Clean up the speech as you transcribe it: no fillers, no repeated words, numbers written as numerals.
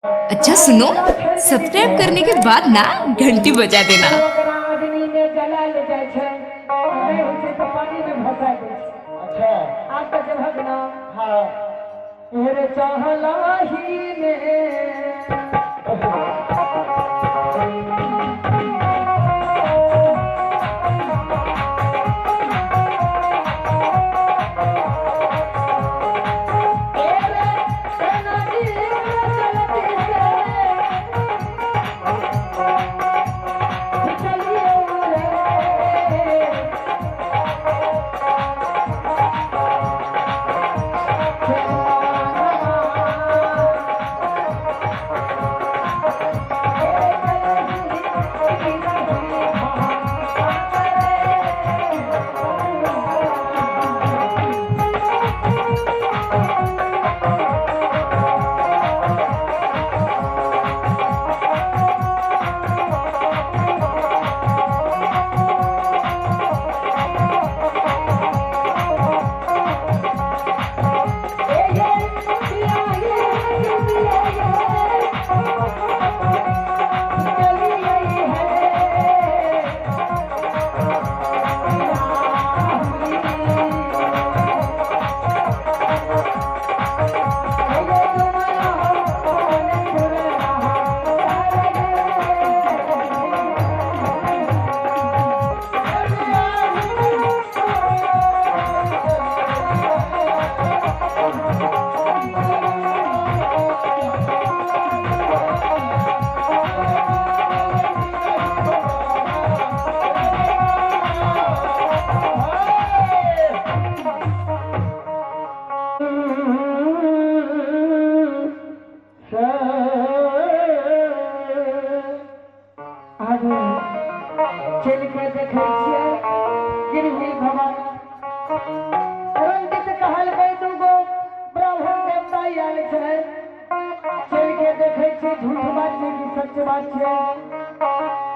अच्छा सुनो, सब्सक्राइब करने के बाद ना घंटी बजा देना। अग्नि में जला ले जाए छे, नहीं होय छे तो पानी में भसा दे छे। अच्छा आप तो जब ना हाँ तेरे चाहला ही ने चल के देखे छिए गिरही भवन रंजित कहल गई दूगो ब्राह्मण देवता आयल छे। चल के देखे छिए झूठ बात छै कि सच बात छै।